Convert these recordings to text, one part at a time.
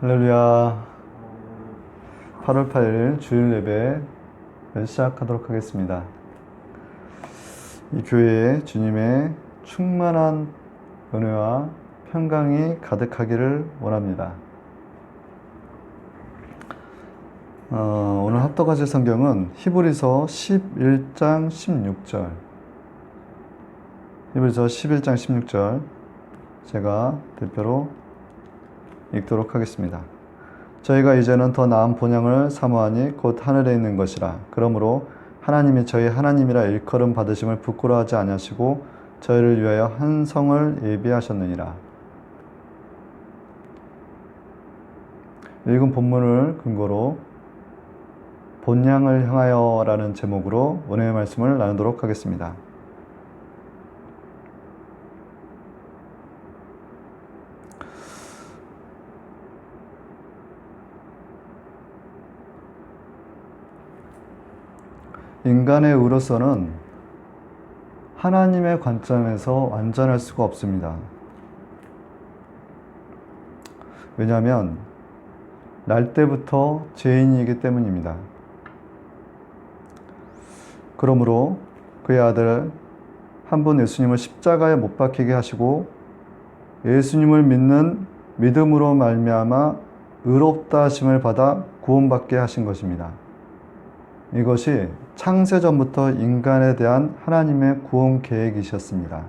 할렐루야. 8월 8일 주일 예배를 시작하도록 하겠습니다. 이 교회에 주님의 충만한 은혜와 평강이 가득하기를 원합니다. 오늘 합독하실 성경은 히브리서 11장 16절. 히브리서 11장 16절 제가 대표로 읽도록 하겠습니다. 저희가 이제는 더 나은 본향을 사모하니 곧 하늘에 있는 것이라. 그러므로 하나님이 저희 하나님이라 일컬음 받으심을 부끄러워하지 아니하시고 저희를 위하여 한 성을 예비하셨느니라. 읽은 본문을 근거로 본향을 향하여 라는 제목으로 은혜의 말씀을 나누도록 하겠습니다. 인간의 의로서는 하나님의 관점에서 완전할 수가 없습니다. 왜냐하면 날 때부터 죄인이기 때문입니다. 그러므로 그의 아들 한 분 예수님을 십자가에 못 박히게 하시고 예수님을 믿는 믿음으로 말미암아 의롭다 하심을 받아 구원받게 하신 것입니다. 이것이 창세전부터 인간에 대한 하나님의 구원 계획이셨습니다.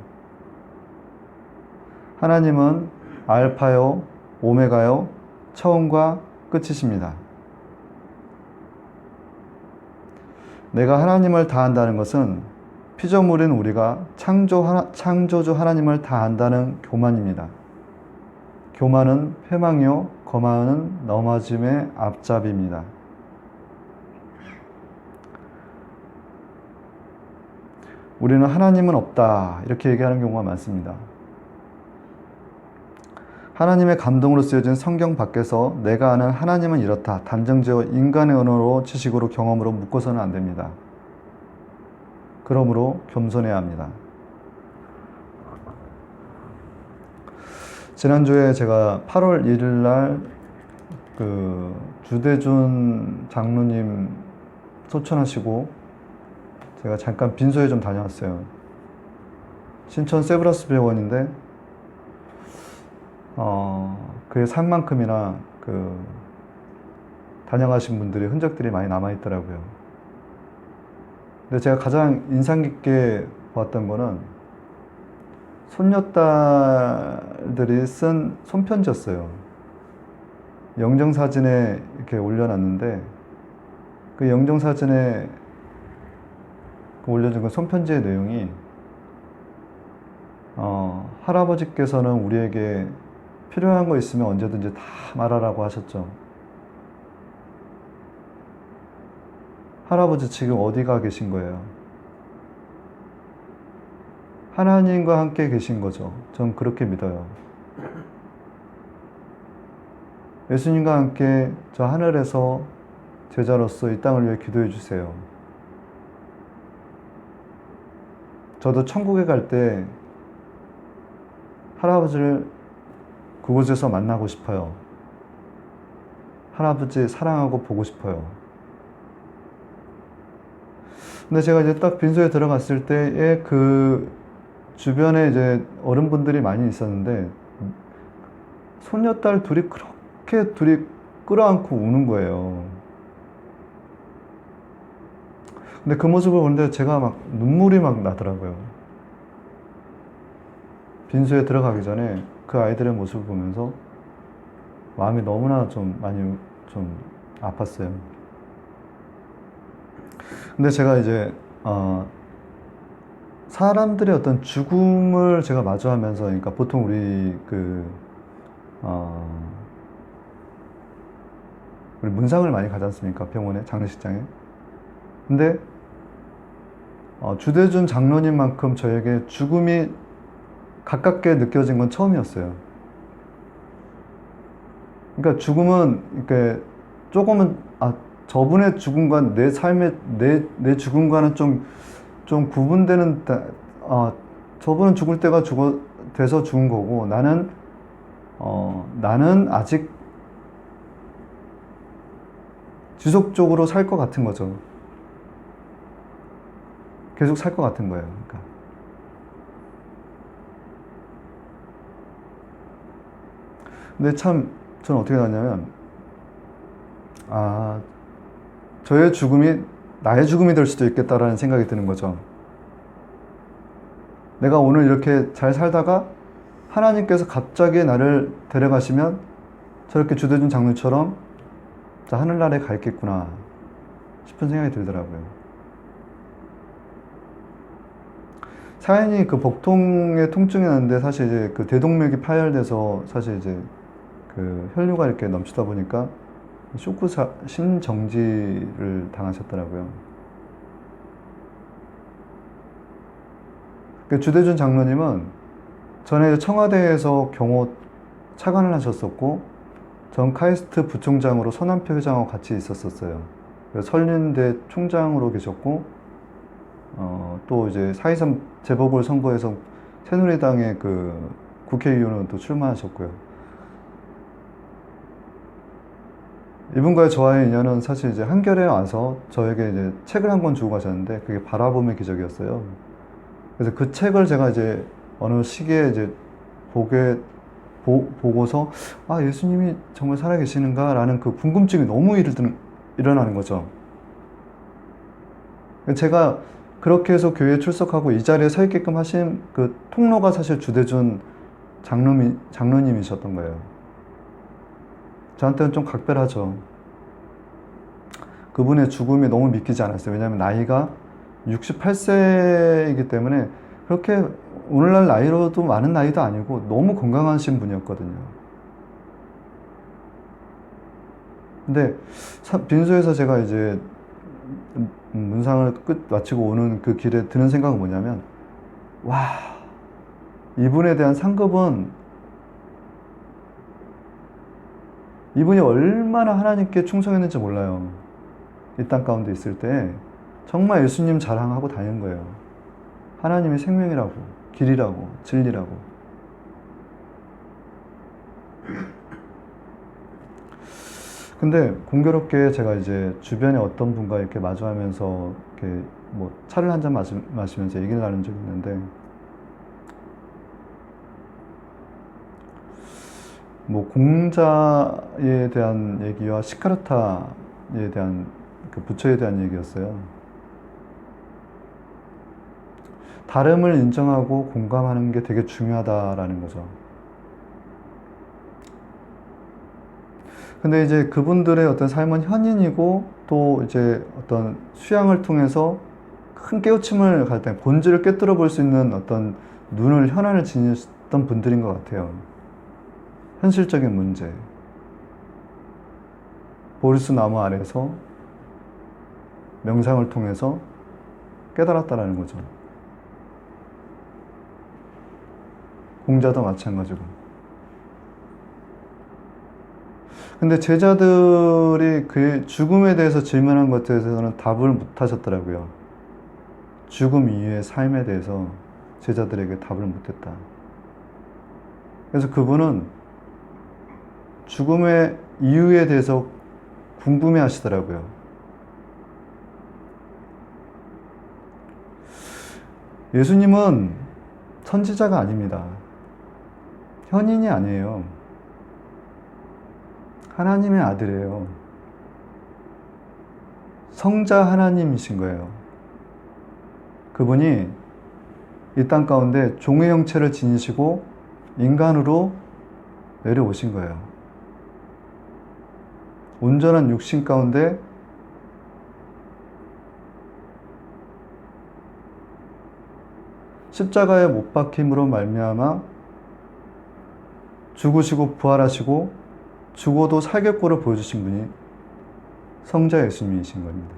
하나님은 알파요, 오메가요, 처음과 끝이십니다. 내가 하나님을 다 안다는 것은 피조물인 우리가 창조주 하나님을 다 안다는 교만입니다. 교만은 패망이요, 거만은 넘어짐의 앞잡이입니다. 우리는 하나님은 없다 이렇게 얘기하는 경우가 많습니다. 하나님의 감동으로 쓰여진 성경 밖에서 내가 아는 하나님은 이렇다 단정지어 인간의 언어로 지식으로 경험으로 묶어서는 안 됩니다. 그러므로 겸손해야 합니다. 지난주에 제가 8월 1일 날 주대준 장로님 소천하시고 제가 잠깐 빈소에 좀 다녀왔어요. 신천 세브라스 병원인데 그의 삶만큼이나 다녀가신 분들의 흔적들이 많이 남아있더라고요. 근데 제가 가장 인상 깊게 봤던 거는 손녀딸들이 쓴 손편지였어요. 영정사진에 이렇게 올려놨는데 그 영정사진에 올려준 그 손편지의 내용이 할아버지께서는 우리에게 필요한 거 있으면 언제든지 다 말하라고 하셨죠. 할아버지 지금 어디가 계신 거예요? 하나님과 함께 계신 거죠. 전 그렇게 믿어요. 예수님과 함께 저 하늘에서 제자로서 이 땅을 위해 기도해 주세요. 저도 천국에 갈 때 할아버지를 그곳에서 만나고 싶어요. 할아버지 사랑하고 보고 싶어요. 근데 제가 이제 딱 빈소에 들어갔을 때에 그 주변에 이제 어른분들이 많이 있었는데 손녀딸 둘이 그렇게 끌어안고 우는 거예요. 근데 그 모습을 보는데 제가 막 눈물이 막 나더라고요. 빈소에 들어가기 전에 그 아이들의 모습을 보면서 마음이 너무나 많이 아팠어요. 근데 제가 이제 사람들의 어떤 죽음을 제가 마주하면서, 그러니까 보통 우리 우리 문상을 많이 가지 않습니까? 병원에, 장례식장에. 근데 주대준 장로님만큼 저에게 죽음이 가깝게 느껴진 건 처음이었어요. 그러니까 죽음은 이렇게 조금은 저분의 죽음과 내 삶의 내 죽음과는 좀 구분되는 저분은 죽을 때가 돼서 죽은 거고 나는 아직 지속적으로 살 것 같은 거죠. 계속 살 것 같은 거예요. 그러니까. 근데 참 저는 어떻게 하냐면 저의 죽음이 나의 죽음이 될 수도 있겠다라는 생각이 드는 거죠. 내가 오늘 이렇게 잘 살다가 하나님께서 갑자기 나를 데려가시면 저렇게 주대준 장로처럼 자, 하늘나라에 가 있겠구나 싶은 생각이 들더라고요. 사연이 그 복통에 통증이 나는데 사실 이제 그 대동맥이 파열돼서 사실 이제 그 혈류가 이렇게 넘치다 보니까 심정지를 당하셨더라고요. 그 주대준 장로님은 전에 청와대에서 경호 차관을 하셨었고 전 카이스트 부총장으로 서남표 회장하고 같이 있었었어요. 설린대 총장으로 계셨고 또 이제 4.23 재보궐선거에서 새누리당의 그 국회의원으로 또 출마하셨고요. 이분과의 저와의 인연은 사실 이제 한겨레에 와서 저에게 이제 책을 한 권 주고 가셨는데 그게 바라봄의 기적이었어요. 그래서 그 책을 제가 이제 어느 시기에 이제 보고서 예수님이 정말 살아계시는가 라는 그 궁금증이 너무 일어나는 거죠. 제가 그렇게 해서 교회에 출석하고 이 자리에 서 있게끔 하신 그 통로가 사실 주대준 장로님이셨던 거예요. 저한테는 좀 각별하죠. 그분의 죽음이 너무 믿기지 않았어요. 왜냐하면 나이가 68세이기 때문에 그렇게 오늘날 나이로도 많은 나이도 아니고 너무 건강하신 분이었거든요. 근데 빈소에서 제가 이제 문상을 끝 마치고 오는 그 길에 드는 생각은 뭐냐면 이분에 대한 상급은 이분이 얼마나 하나님께 충성했는지 몰라요. 이 땅 가운데 있을 때 정말 예수님 자랑하고 다니는 거예요. 하나님의 생명이라고, 길이라고, 진리라고. 근데 공교롭게 제가 이제 주변에 어떤 분과 이렇게 마주하면서 이렇게 뭐 차를 한 잔 마시면서 얘기를 나눈 적이 있는데 뭐 공자에 대한 얘기와 시카르타에 대한 그 부처에 대한 얘기였어요. 다름을 인정하고 공감하는 게 되게 중요하다라는 거죠. 근데 이제 그분들의 어떤 삶은 현인이고 또 이제 어떤 수양을 통해서 큰 깨우침을 갈 때 본질을 꿰뚫어 볼 수 있는 어떤 현안을 지녔던 분들인 것 같아요. 현실적인 문제. 보리수 나무 아래서 명상을 통해서 깨달았다라는 거죠. 공자도 마찬가지고. 근데 제자들이 그 죽음에 대해서 질문한 것에 대해서는 답을 못 하셨더라고요. 죽음 이후의 삶에 대해서 제자들에게 답을 못했다. 그래서 그분은 죽음의 이유에 대해서 궁금해 하시더라고요. 예수님은 선지자가 아닙니다. 현인이 아니에요. 하나님의 아들이에요. 성자 하나님이신 거예요. 그분이 이 땅 가운데 종의 형체를 지니시고 인간으로 내려오신 거예요. 온전한 육신 가운데 십자가에 못 박힘으로 말미암아 죽으시고 부활하시고 죽어도 살게 꼴을 보여주신 분이 성자 예수님이신 겁니다.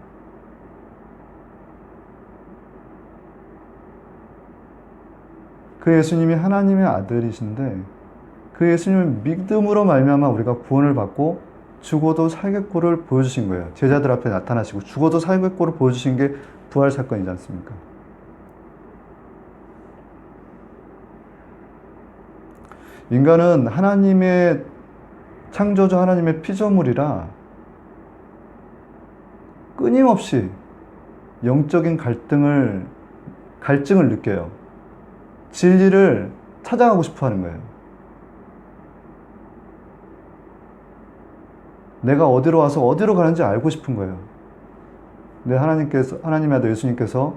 그 예수님이 하나님의 아들이신데 그 예수님을 믿음으로 말미암아 우리가 구원을 받고 죽어도 살게 꼴을 보여주신 거예요. 제자들 앞에 나타나시고 죽어도 살게 꼴을 보여주신 게 부활 사건이지 않습니까? 인간은 하나님의 창조주 하나님의 피조물이라 끊임없이 영적인 갈증을 느껴요. 진리를 찾아가고 싶어 하는 거예요. 내가 어디로 와서 어디로 가는지 알고 싶은 거예요. 근데 하나님의 아들 예수님께서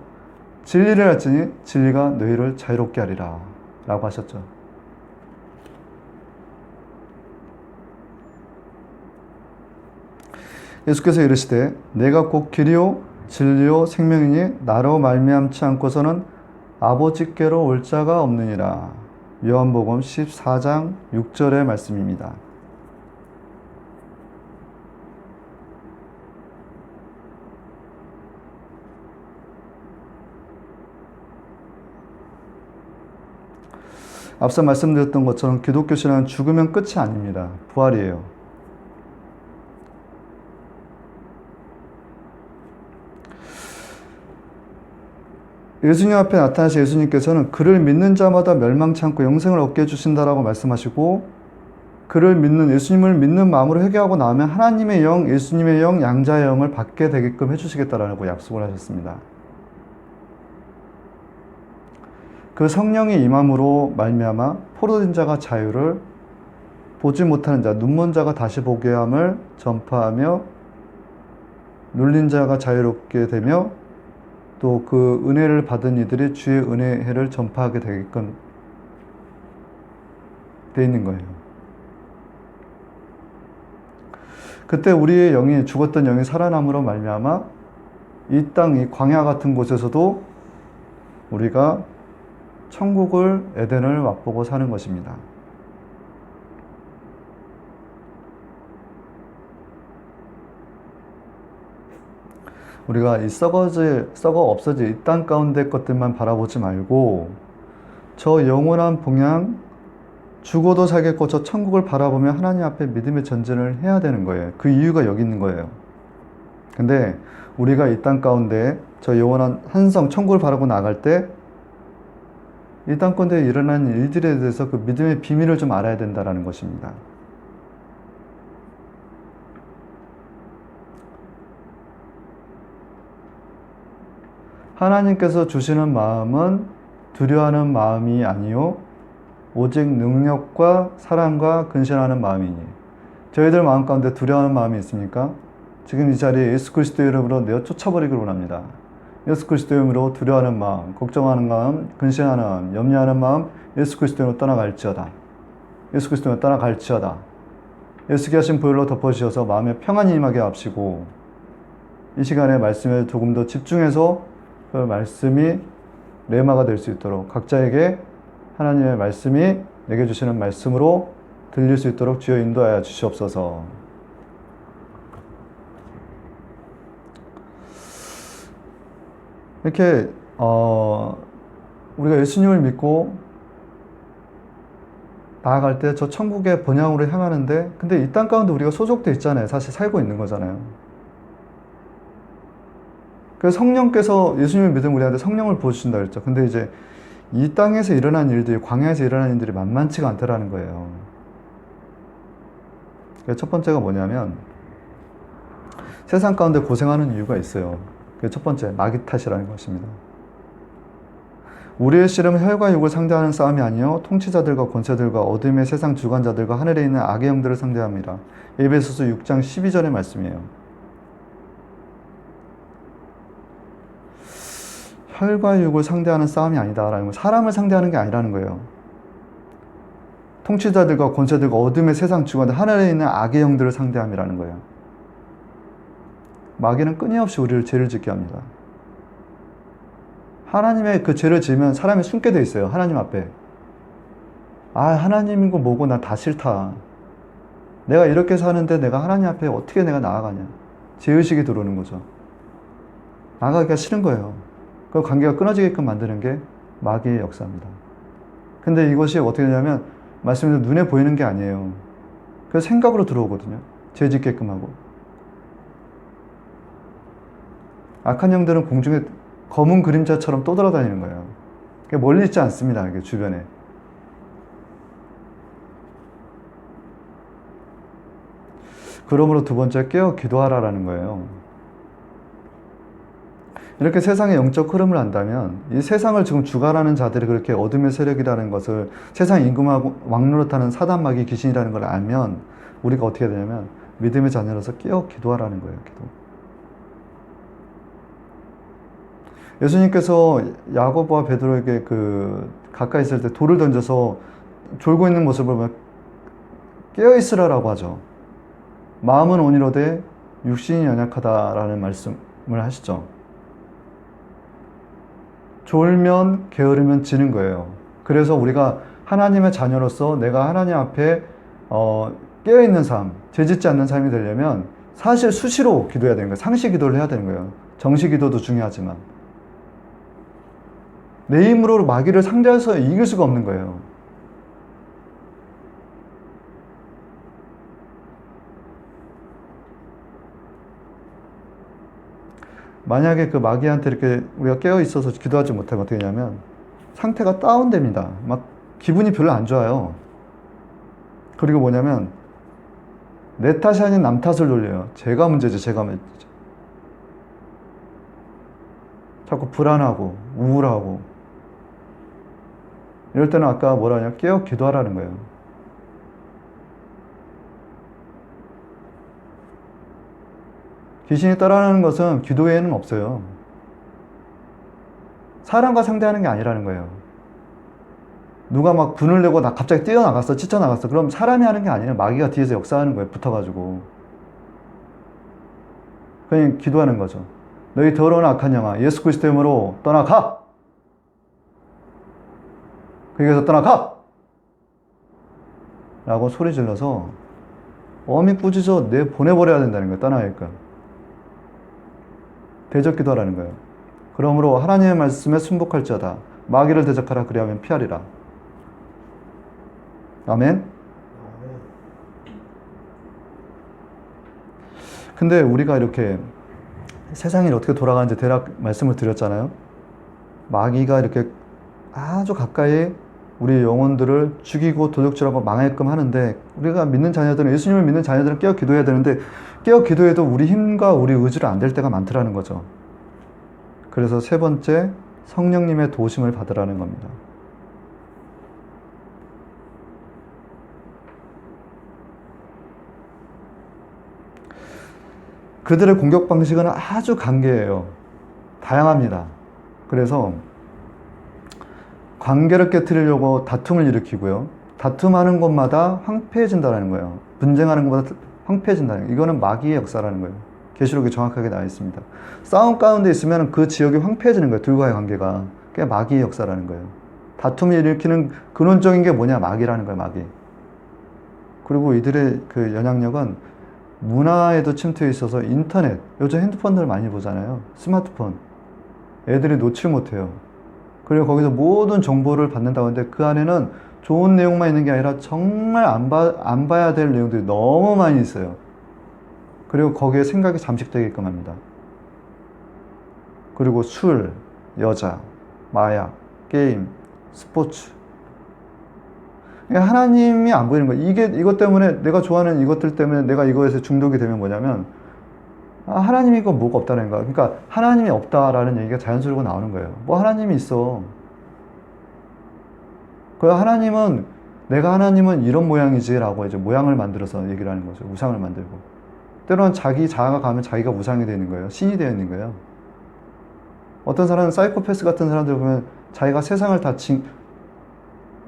진리를 알지니 진리가 너희를 자유롭게 하리라 라고 하셨죠. 예수께서 이르시되 내가 곧 길이요 진리요 생명이니 나로 말미암지 않고서는 아버지께로 올 자가 없느니라. 요한복음 14장 6절의 말씀입니다. 앞서 말씀드렸던 것처럼 기독교 신앙은 죽으면 끝이 아닙니다. 부활이에요. 예수님 앞에 나타나신 예수님께서는 그를 믿는 자마다 멸망치 않고 영생을 얻게 해주신다라고 말씀하시고, 예수님을 믿는 마음으로 회개하고 나면 하나님의 영, 예수님의 영, 양자의 영을 받게 되게끔 해주시겠다라고 약속을 하셨습니다. 그 성령의 임함으로 말미암아 포로된 자가 자유를, 보지 못하는 자, 눈먼 자가 다시 보게 함을 전파하며 눌린 자가 자유롭게 되며 또 그 은혜를 받은 이들이 주의 은혜를 전파하게 되게끔 돼 있는 거예요. 그때 우리의 영이, 죽었던 영이 살아남으로 말미암아 이 땅, 이 광야 같은 곳에서도 우리가 천국을, 에덴을 맛보고 사는 것입니다. 우리가 이 썩어 없어질 이 땅 가운데 것들만 바라보지 말고 저 영원한 봉양, 죽어도 살겠고 저 천국을 바라보며 하나님 앞에 믿음의 전쟁을 해야 되는 거예요. 그 이유가 여기 있는 거예요. 근데 우리가 이 땅 가운데 저 영원한 한성 천국을 바라고 나갈 때 이 땅 가운데 일어나는 일들에 대해서 그 믿음의 비밀을 좀 알아야 된다는 것입니다. 하나님께서 주시는 마음은 두려워하는 마음이 아니요 오직 능력과 사랑과 근신하는 마음이니. 저희들 마음 가운데 두려워하는 마음이 있습니까? 지금 이 자리에 예수 그리스도의 이름으로 내어 쫓아버리기를 원합니다. 예수 그리스도의 이름으로 두려워하는 마음, 걱정하는 마음, 근신하는 마음, 염려하는 마음, 예수 그리스도의 이름으로 떠나갈지어다. 예수 그리스도의 이름으로 떠나갈지어다. 예수께 하신 보혈로 덮어주셔서 마음에 평안이 임하게 합시고, 이 시간에 말씀에 조금 더 집중해서 그 말씀이 레마가 될 수 있도록 각자에게 하나님의 말씀이 내게 주시는 말씀으로 들릴 수 있도록 주여 인도하여 주시옵소서. 이렇게 우리가 예수님을 믿고 나아갈 때 저 천국의 본향으로 향하는데, 근데 이 땅 가운데 우리가 소속돼 있잖아요. 사실 살고 있는 거잖아요. 그래서 성령께서, 예수님을 믿으면 우리한테 성령을 부어주신다 그랬죠. 근데 이제 이 땅에서 일어난 일들이, 광야에서 일어난 일들이 만만치가 않다라는 거예요. 첫 번째가 뭐냐면 세상 가운데 고생하는 이유가 있어요. 첫 번째, 마귀 탓이라는 것입니다. 우리의 씨름은 혈과 육을 상대하는 싸움이 아니요 통치자들과 권세들과 어둠의 세상 주관자들과 하늘에 있는 악의 영들을 상대합니다. 에베소서 6장 12절의 말씀이에요. 혈과 육을 상대하는 싸움이 아니다라는 거, 사람을 상대하는 게 아니라는 거예요. 통치자들과 권세들과 어둠의 세상 주관자, 하늘에 있는 악의 영들을 상대함이라는 거예요. 마귀는 끊임없이 우리를 죄를 짓게 합니다. 하나님의 그 죄를 지으면 사람이 숨게 돼 있어요. 하나님 앞에. 아, 하나님인 거 뭐고 나 다 싫다. 내가 이렇게 사는데 내가 하나님 앞에 어떻게 내가 나아가냐. 죄의식이 들어오는 거죠. 나가기가 싫은 거예요. 그 관계가 끊어지게끔 만드는 게 마귀의 역사입니다. 근데 이것이 어떻게 되냐면 말씀대로 눈에 보이는 게 아니에요. 그래서 생각으로 들어오거든요. 죄 짓게끔 하고. 악한 영들은 공중에 검은 그림자처럼 떠돌아다니는 거예요. 멀리 있지 않습니다. 이게 주변에. 그러므로 두 번째, 깨어 기도하라라는 거예요. 이렇게 세상의 영적 흐름을 안다면 이 세상을 지금 주관하는 자들이 그렇게 어둠의 세력이라는 것을 세상 임금하고 왕노릇하는 사단 마귀 귀신이라는 걸 알면 우리가 어떻게 해야 되냐면 믿음의 자녀로서 깨어 기도하라는 거예요. 기도. 예수님께서 야고보와 베드로에게 가까이 있을 때 돌을 던져서 졸고 있는 모습을 보면 깨어 있으라라고 하죠. 마음은 온이로되 육신이 연약하다라는 말씀을 하시죠. 졸면 게으르면 지는 거예요. 그래서 우리가 하나님의 자녀로서 내가 하나님 앞에 깨어있는 삶, 죄짓지 않는 삶이 되려면 사실 수시로 기도해야 되는 거예요. 상시 기도를 해야 되는 거예요. 정시 기도도 중요하지만 내 힘으로 마귀를 상대해서 이길 수가 없는 거예요. 만약에 그 마귀한테 이렇게 우리가 깨어 있어서 기도하지 못하면 어떻게 되냐면 상태가 다운됩니다. 막 기분이 별로 안 좋아요. 그리고 뭐냐면 내 탓이 아닌 남 탓을 돌려요. 제가 문제죠. 제가 문제죠. 자꾸 불안하고 우울하고 이럴 때는 아까 뭐라 하냐 깨어 기도하라는 거예요. 귀신이 따라하는 것은 기도 외에는 없어요. 사람과 상대하는 게 아니라는 거예요. 누가 막 분을 내고 나 갑자기 뛰어나갔어, 찢어나갔어. 그럼 사람이 하는 게 아니에요. 마귀가 뒤에서 역사하는 거예요. 붙어가지고. 그냥 기도하는 거죠. 너희 더러운 악한 영아, 예수 그리스도 이름으로 떠나가! 거기에서 떠나가! 라고 소리 질러서 어미 꾸짖어 보내버려야 된다는 거예요. 떠나니까. 대적 기도하라는 거예요. 그러므로 하나님의 말씀에 순복할지어다. 마귀를 대적하라. 그리하면 피하리라. 아멘. 근데 우리가 이렇게 세상이 어떻게 돌아가는지 대략 말씀을 드렸잖아요. 마귀가 이렇게 아주 가까이 우리 영혼들을 죽이고 도둑질하고 망하게끔 하는데 우리가 믿는 자녀들은 예수님을 믿는 자녀들은 깨어 기도해야 되는데 깨어 기도해도 우리 힘과 우리 의지로 안 될 때가 많더라는 거죠. 그래서 세 번째 성령님의 도우심을 받으라는 겁니다. 그들의 공격 방식은 아주 간계해요. 다양합니다. 그래서 관계를 깨트리려고 다툼을 일으키고요. 다툼하는 곳마다 황폐해진다는 거예요. 분쟁하는 곳마다 황폐해진다는 거예요. 이거는 마귀의 역사라는 거예요. 계시록에 정확하게 나와 있습니다. 싸움 가운데 있으면 그 지역이 황폐해지는 거예요. 둘과의 관계가. 그게 마귀의 역사라는 거예요. 다툼을 일으키는 근원적인 게 뭐냐? 마귀라는 거예요. 마귀. 그리고 이들의 그 영향력은 문화에도 침투해 있어서 인터넷, 요즘 핸드폰들 많이 보잖아요. 스마트폰. 애들이 놓칠 못해요. 그리고 거기서 모든 정보를 받는다고 하는데 그 안에는 좋은 내용만 있는 게 아니라 정말 안 봐야 될 내용들이 너무 많이 있어요. 그리고 거기에 생각이 잠식되게끔 합니다. 그리고 술, 여자, 마약, 게임, 스포츠. 하나님이 안 보이는 거예요. 이것 때문에 내가 좋아하는 이것들 때문에 내가 이거에서 중독이 되면 뭐냐면 하나님이 이거 뭐가 없다는 거야. 그러니까 하나님이 없다라는 얘기가 자연스럽게 나오는 거예요. 뭐 하나님이 있어. 그 내가 하나님은 이런 모양이지라고 이제 모양을 만들어서 얘기를 하는 거죠. 우상을 만들고. 때로는 자기 자아가 가면 자기가 우상이 되는 거예요. 신이 되어 있는 거예요. 어떤 사람은 사이코패스 같은 사람들 보면 자기가 세상을 다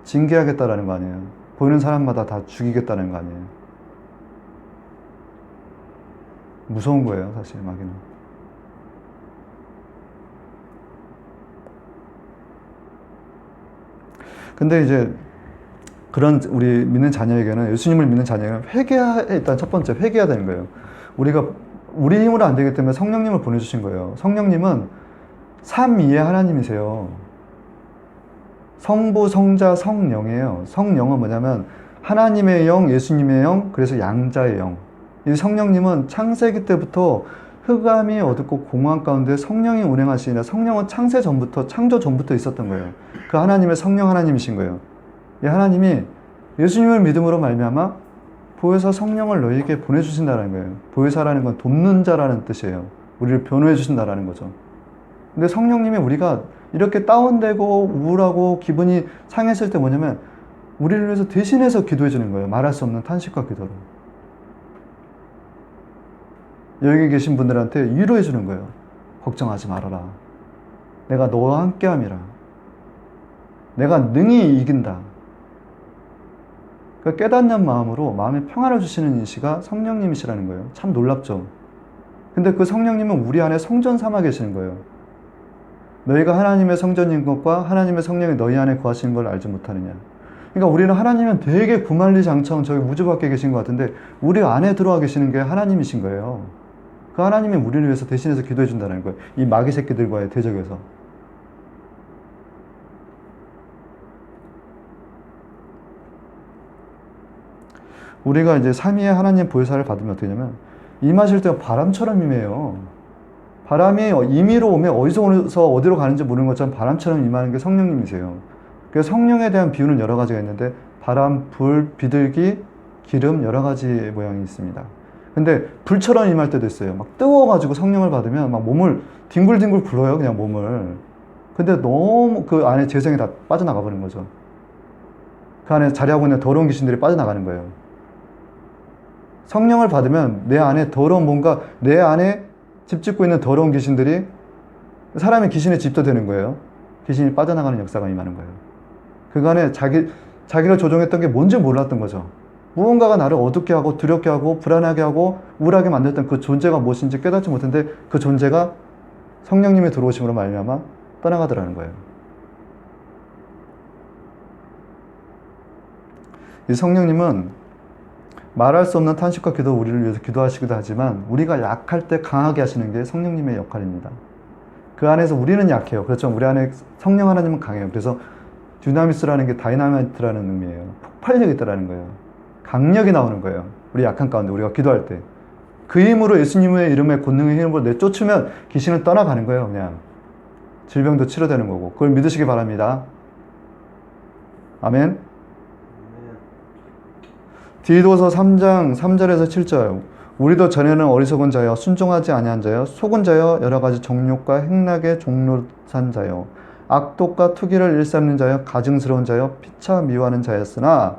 징계하겠다라는 거 아니에요. 보이는 사람마다 다 죽이겠다는 거 아니에요. 무서운 거예요, 사실 마귀는. 근데 이제 그런 우리 믿는 자녀에게는 예수님을 믿는 자녀에게는 일단 첫 번째 회개해야 되는 거예요. 우리가 우리 힘으로 안 되기 때문에 성령님을 보내주신 거예요. 성령님은 삼위의 하나님이세요. 성부, 성자, 성령이에요. 성령은 뭐냐면 하나님의 영, 예수님의 영, 그래서 양자의 영. 이 성령님은 창세기 때부터 흑암이 어둡고 공허한 가운데 성령이 운행하시니라. 성령은 창조 전부터 있었던 거예요. 그 하나님의 성령 하나님이신 거예요. 이 하나님이 예수님을 믿음으로 말미암아 보혜사 성령을 너희에게 보내주신다는 거예요. 보혜사라는 건 돕는 자라는 뜻이에요. 우리를 변호해 주신다라는 거죠. 근데 성령님이 우리가 이렇게 다운되고 우울하고 기분이 상했을 때 뭐냐면 우리를 위해서 대신해서 기도해 주는 거예요. 말할 수 없는 탄식과 기도로. 여기 계신 분들한테 위로해 주는 거예요. 걱정하지 말아라. 내가 너와 함께함이라. 내가 능히 이긴다. 그러니까 깨닫는 마음으로 마음에 평안을 주시는 이시가 성령님이시라는 거예요. 참 놀랍죠. 근데 그 성령님은 우리 안에 성전 삼아 계시는 거예요. 너희가 하나님의 성전인 것과 하나님의 성령이 너희 안에 거하시는 걸 알지 못하느냐. 그러니까 우리는 하나님은 되게 구만리장청 저기 우주 밖에 계신 것 같은데 우리 안에 들어와 계시는 게 하나님이신 거예요. 그 하나님이 우리를 위해서 대신해서 기도해 준다는 거예요. 이 마귀 새끼들과의 대적에서. 우리가 이제 삼위의 하나님 보혜사를 받으면 어떻게 되냐면 임하실 때가 바람처럼 임해요. 바람이 임의로 오면 어디서 오서 어디로 가는지 모르는 것처럼 바람처럼 임하는 게 성령님이세요. 그래서 성령에 대한 비유는 여러 가지가 있는데 바람, 불, 비둘기, 기름 여러 가지 모양이 있습니다. 근데 불처럼 임할 때도 있어요. 막 뜨거워가지고 성령을 받으면 막 몸을 뒹굴뒹굴 굴러요. 그냥 몸을. 근데 너무 그 안에 재성이 다 빠져나가 버린 거죠. 그 안에 자리하고 있는 더러운 귀신들이 빠져나가는 거예요. 성령을 받으면 내 안에 더러운 뭔가 내 안에 집 짓고 있는 더러운 귀신들이 사람이 귀신의 집도 되는 거예요. 귀신이 빠져나가는 역사가 임하는 거예요. 그간에 자기를 조종했던 게 뭔지 몰랐던 거죠. 무언가가 나를 어둡게 하고 두렵게 하고 불안하게 하고 우울하게 만들었던 그 존재가 무엇인지 깨닫지 못했는데 그 존재가 성령님의 들어오심으로 말미암아 떠나가더라는 거예요. 이 성령님은 말할 수 없는 탄식과 기도 우리를 위해서 기도하시기도 하지만 우리가 약할 때 강하게 하시는 게 성령님의 역할입니다. 그 안에서 우리는 약해요. 그렇죠. 우리 안에 성령 하나님은 강해요. 그래서 듀나미스라는 게 다이나마이트라는 의미예요. 폭발력이 있다라는 거예요. 강력이 나오는 거예요. 우리 약한 가운데 우리가 기도할 때. 그 힘으로 예수님의 이름에 권능의 힘으로 내쫓으면 귀신은 떠나가는 거예요. 그냥 질병도 치료되는 거고. 그걸 믿으시기 바랍니다. 아멘. 디도서 3장 3절에서 7절 우리도 전에는 어리석은 자여 순종하지 아니한 자여 속은 자여 여러 가지 정욕과 행락에 종로산 자여 악독과 투기를 일삼는 자여 가증스러운 자여 피차 미워하는 자였으나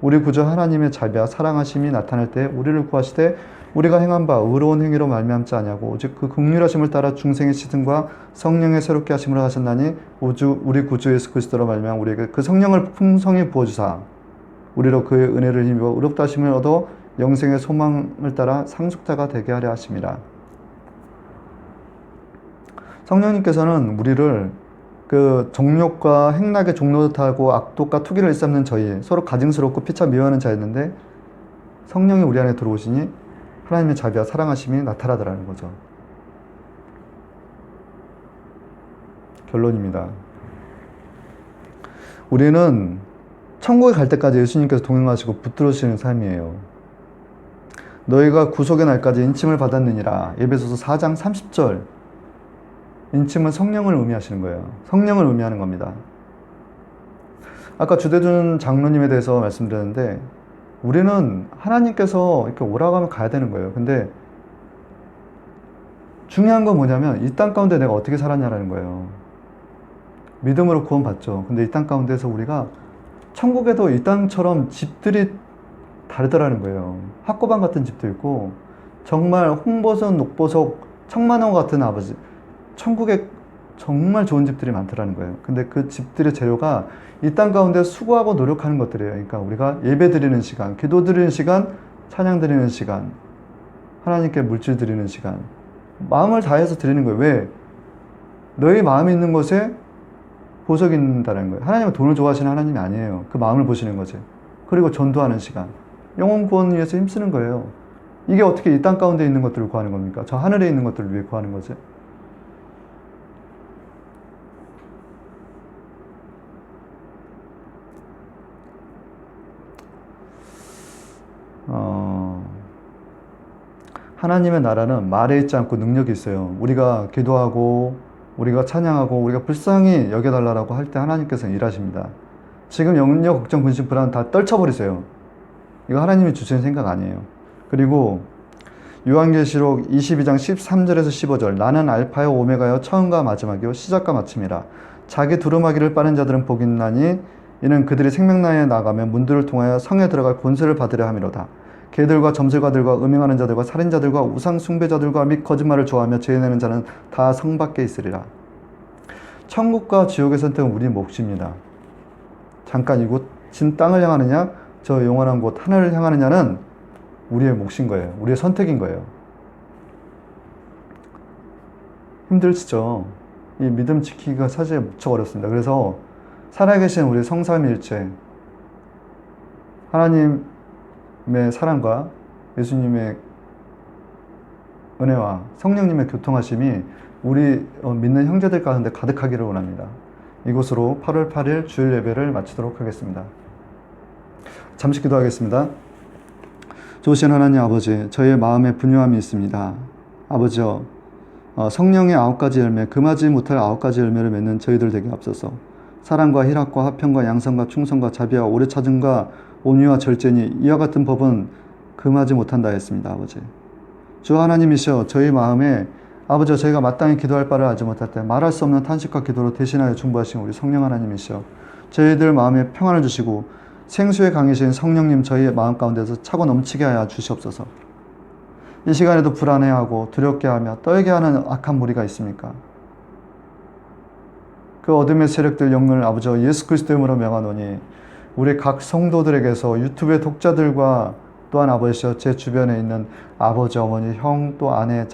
우리 구주 하나님의 자비와 사랑하심이 나타날 때 우리를 구하시되 우리가 행한 바 의로운 행위로 말미암지 아니하고 오직 그 긍휼하심을 따라 중생의 시든과 성령의 새롭게 하심으로 하셨나니 우리 구주 예수 그리스도로 말미암아 우리에게 그 성령을 풍성히 부어주사 우리로 그의 은혜를 힘입어 의롭다 하심을 얻어 영생의 소망을 따라 상속자가 되게 하려 하심이라. 성령님께서는 우리를 그 정욕과 행락에 종노릇하고 악독과 투기를 일삼는 저희 서로 가증스럽고 피차 미워하는 자였는데 성령이 우리 안에 들어오시니 하나님의 자비와 사랑하심이 나타나더라는 거죠. 결론입니다. 우리는 천국에 갈 때까지 예수님께서 동행하시고 붙들으시는 삶이에요. 너희가 구속의 날까지 인침을 받았느니라. 에베소서 4장 30절. 인침은 성령을 의미하시는 거예요. 성령을 의미하는 겁니다. 아까 주대준 장로님에 대해서 말씀드렸는데 우리는 하나님께서 이렇게 오라고 하면 가야 되는 거예요. 근데 중요한 건 뭐냐면 이 땅 가운데 내가 어떻게 살았냐라는 거예요. 믿음으로 구원받죠. 근데 이 땅 가운데서 우리가 천국에도 이 땅처럼 집들이 다르더라는 거예요. 학고방 같은 집도 있고 정말 홍보석, 녹보석, 청만호 같은 아버지 천국에 정말 좋은 집들이 많더라는 거예요. 근데 그 집들의 재료가 이 땅 가운데 수고하고 노력하는 것들이에요. 그러니까 우리가 예배 드리는 시간, 기도 드리는 시간, 찬양 드리는 시간, 하나님께 물질 드리는 시간 마음을 다해서 드리는 거예요. 왜? 너희 마음이 있는 곳에 보석이 있다는 거예요. 하나님은 돈을 좋아하시는 하나님이 아니에요. 그 마음을 보시는 거지. 그리고 전도하는 시간. 영혼 구원을 위해서 힘쓰는 거예요. 이게 어떻게 이 땅 가운데 있는 것들을 구하는 겁니까? 저 하늘에 있는 것들을 위해 구하는 거지. 하나님의 나라는 말에 있지 않고 능력이 있어요. 우리가 기도하고 우리가 찬양하고 우리가 불쌍히 여겨달라고 할 때 하나님께서는 일하십니다. 지금 염려, 걱정, 근심, 불안 다 떨쳐버리세요. 이거 하나님이 주시는 생각 아니에요. 그리고 요한계시록 22장 13절에서 15절 나는 알파요 오메가요 처음과 마지막이요 시작과 마침이라. 자기 두루마기를 빠는 자들은 복이 있나니 이는 그들이 생명나에 나가면 문들을 통하여 성에 들어갈 권세를 받으려 함이로다. 개들과 점술가들과 음행하는 자들과 살인자들과 우상 숭배자들과 및 거짓말을 좋아하며 죄 내는 자는 다 성 밖에 있으리라. 천국과 지옥의 선택은 우리 몫입니다. 잠깐 이곳 진 땅을 향하느냐 저 영원한 곳 하늘을 향하느냐는 우리의 몫인 거예요. 우리의 선택인 거예요. 힘들시죠? 이 믿음 지키기가 사실 무척 어렵습니다. 그래서 살아계신 우리 성삼일체 하나님의 사랑과 예수님의 은혜와 성령님의 교통하심이 우리 믿는 형제들 가운데 가득하기를 원합니다. 이곳으로 8월 8일 주일 예배를 마치도록 하겠습니다. 잠시 기도하겠습니다. 좋으신 하나님 아버지, 저희의 마음에 분요함이 있습니다. 아버지여, 성령의 9가지 열매, 금하지 못할 9가지 열매를 맺는 저희들 되게 앞서서 사랑과 희락과 화평과 양선과 충성과 자비와 오래 참음과 온유와 절제니 이와 같은 법은 금하지 못한다 했습니다. 아버지, 주 하나님이시여, 저희 마음에 아버지여, 저희가 마땅히 기도할 바를 알지 못할 때 말할 수 없는 탄식과 기도로 대신하여 중보하신 우리 성령 하나님이시여, 저희들 마음에 평안을 주시고 생수의 강이신 성령님 저희의 마음 가운데서 차고 넘치게 하여 주시옵소서. 이 시간에도 불안해하고 두렵게 하며 떨게 하는 악한 무리가 있습니까? 그 어둠의 세력들 영을 아버지여 예수 그리스도의 이름으로 명하노니 우리 각 성도들에게서 유튜브의 독자들과 또한 아버지여 제 주변에 있는 아버지, 어머니, 형, 또 아내,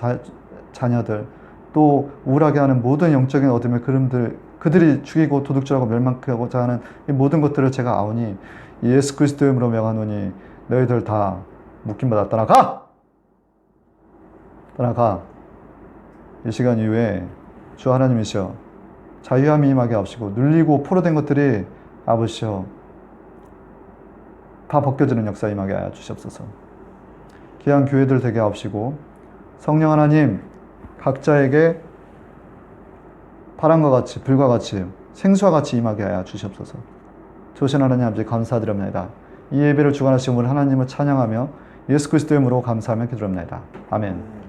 자녀들, 또 우울하게 하는 모든 영적인 어둠의 그림들, 그들이 죽이고 도둑질하고 멸망하고자 하는 이 모든 것들을 제가 아오니 예수 그리스도의 이름으로 명하노니 너희들 다 묶임받아 떠나가! 떠나가! 이 시간 이후에 주 하나님이시여 자유함이 임하게 하시고 눌리고 포로된 것들이 아버지여 다 벗겨지는 역사 임하게 하여 주시옵소서. 귀한 교회들 되게 하옵시고 성령 하나님 각자에게 바람과 같이 불과 같이 생수와 같이 임하게 하여 주시옵소서. 좋으신 하나님 아버지 감사드립니다. 이 예배를 주관하신 우리 하나님을 찬양하며 예수 그리스도의 이름으로 감사하며 기도합니다. 아멘.